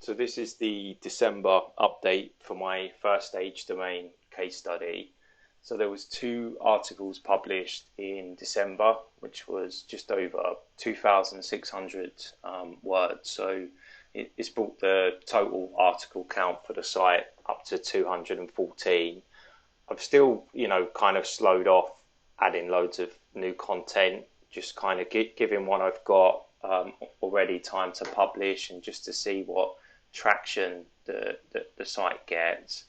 So this is the December update for my first stage domain case study. So there was two articles published in December, which was just over 2,600 words. So it's brought the total article count for the site up to 214. I've still, kind of slowed off adding loads of new content, just kind of giving what I've got already time to publish and just to see what traction the site gets.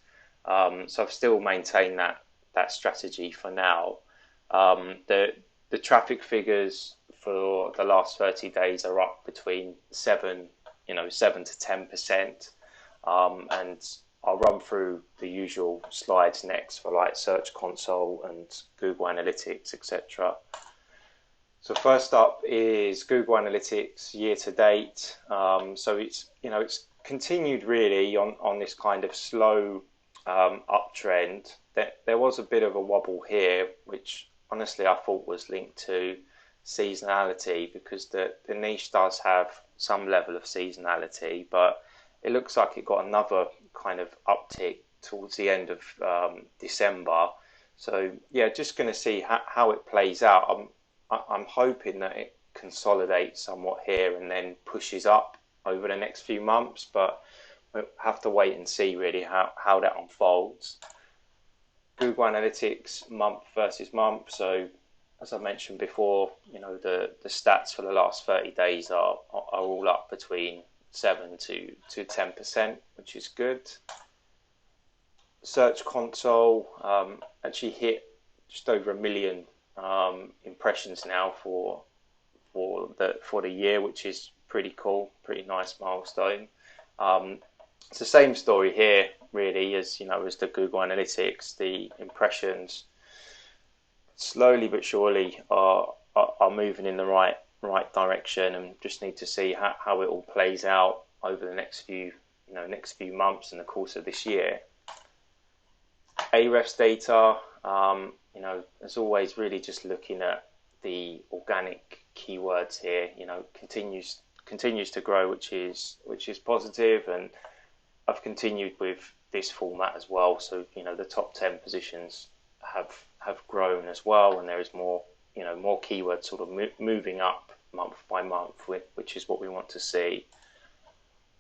So I've still maintained that strategy for now. The traffic figures for the last 30 days are up between 7 to 10%, and I'll run through the usual slides next for like Search Console and Google Analytics, etc. So first up is Google Analytics year to date. So it's continued really on this kind of slow uptrend. There was a bit of a wobble here, which honestly I thought was linked to seasonality, because the niche does have some level of seasonality, but it looks like it got another kind of uptick towards the end of December. So yeah, just going to see how it plays out. I'm hoping that it consolidates somewhat here and then pushes up over the next few months, but we'll have to wait and see really how that unfolds. Google Analytics month versus month. So as I mentioned before, the stats for the last 30 days are all up between 7 to 10%, which is good. Search Console actually hit just over 1 million impressions now for the year, which is pretty cool, pretty nice milestone. It's the same story here, really, as the Google Analytics. The impressions slowly but surely are moving in the right direction, and just need to see how it all plays out over the next few months in the course of this year. Ahrefs data, as always, really just looking at the organic keywords here. Continues to grow, which is positive, and I've continued with this format as well. So the top 10 positions have grown as well, and there is more keywords sort of moving up month by month, which is what we want to see.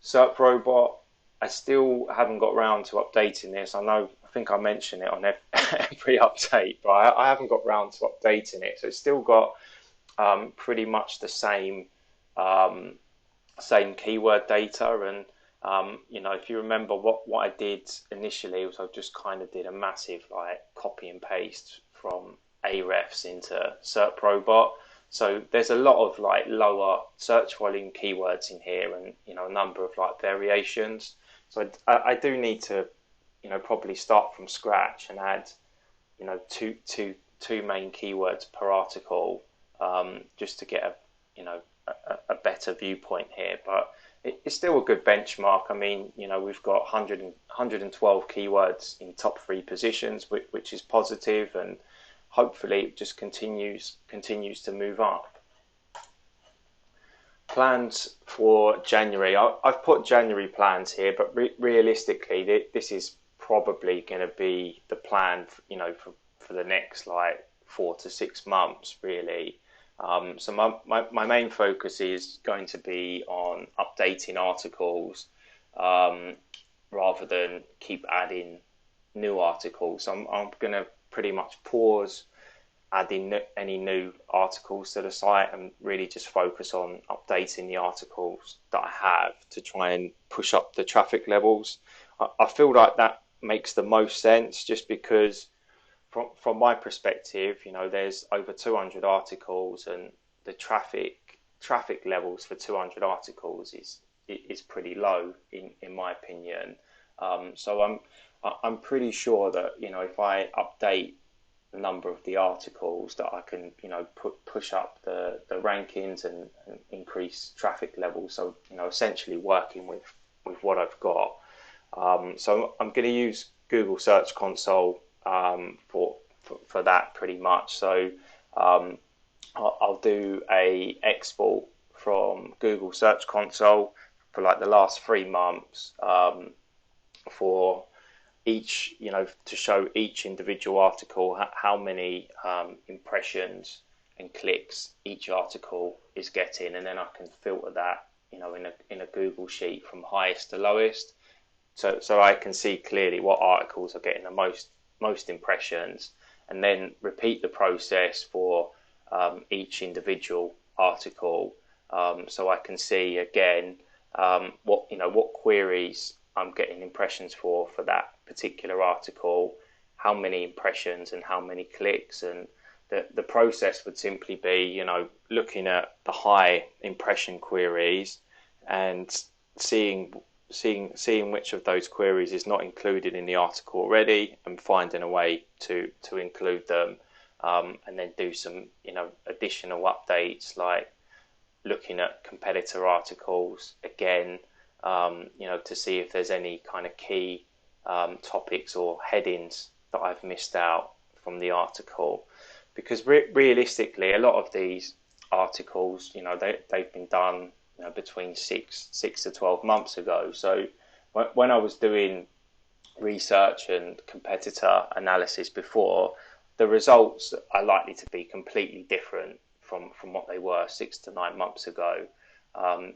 SERP Robot, I still haven't got round to updating this. I think I mention it on every update, but I haven't got round to updating it. So it's still got pretty much the same keyword data, and if you remember what I did initially was I just kind of did a massive copy and paste from Ahrefs into SERP Robot. So there's a lot of lower search volume keywords in here, and a number of variations. So I do need to probably start from scratch and add two main keywords per article, just to get a better viewpoint here. But it's still a good benchmark. I mean, we've got 112 keywords in top 3 positions, which is positive, and hopefully it just continues to move up. Plans for January. I've put January plans here, but realistically, this is probably going to be the plan, for the next 4 to 6 months, really. So my main focus is going to be on updating articles, rather than keep adding new articles. I'm going to pretty much pause adding any new articles to the site and really just focus on updating the articles that I have to try and push up the traffic levels. I feel like that makes the most sense, just because from my perspective, there's over 200 articles, and the traffic levels for 200 articles is pretty low in my opinion. So I'm pretty sure that if I update the number of the articles, that I can push up the rankings and increase traffic levels. So essentially working with what I've got. So I'm going to use Google Search Console for that pretty much. So I'll do a export from Google Search Console like the last 3 months, for each, to show each individual article how many impressions and clicks each article is getting, and then I can filter that, in a Google sheet from highest to lowest, so I can see clearly what articles are getting the most impressions, and then repeat the process for each individual article, so I can see again what queries I'm getting impressions for that particular article, how many impressions and how many clicks, and the process would simply be, looking at the high impression queries and seeing which of those queries is not included in the article already, and finding a way to include them, and then do some additional updates, like looking at competitor articles again, to see if there's any kind of key topics or headings that I've missed out from the article, because realistically, a lot of these articles, they've been done, between six to 12 months ago. So when I was doing research and competitor analysis before, the results are likely to be completely different from what they were 6 to 9 months ago.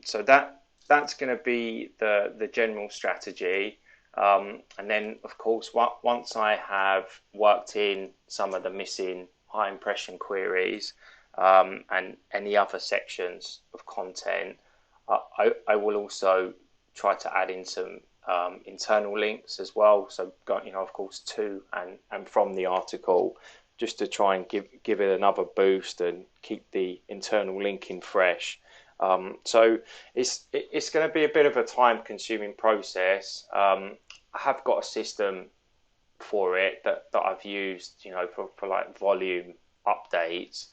So that's going to be the general strategy. And then, of course, once I have worked in some of the missing high impression queries, and any other sections of content, I will also try to add in some internal links as well. So, of course, to and from the article, just to try and give it another boost and keep the internal linking fresh. So it's going to be a bit of a time-consuming process. I have got a system for it that I've used, for like volume updates.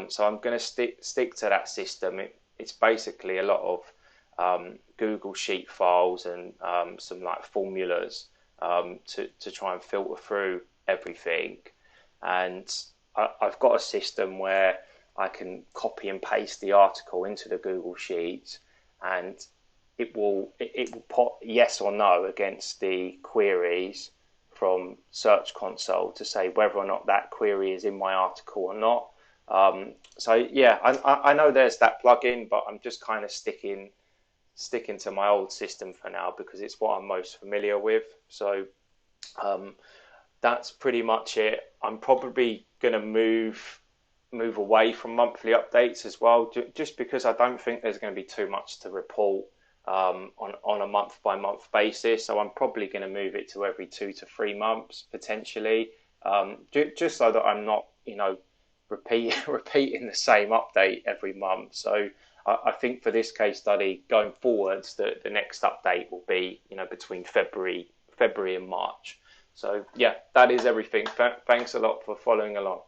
So I'm going to stick to that system. It's basically a lot of Google Sheet files and some like formulas, to try and filter through everything. And I've got a system where I can copy and paste the article into the Google Sheets, and it will put yes or no against the queries from Search Console to say whether or not that query is in my article or not. So yeah, I know there's that plugin, but I'm just kind of sticking to my old system for now because it's what I'm most familiar with. So that's pretty much it. I'm probably going to move away from monthly updates as well, just because I don't think there's going to be too much to report on a month by month basis. So I'm probably going to move it to every 2 to 3 months potentially, just so that I'm not repeating the same update every month. So I think for this case study going forwards, the next update will be between February and March. So yeah, that is everything. Thanks a lot for following along.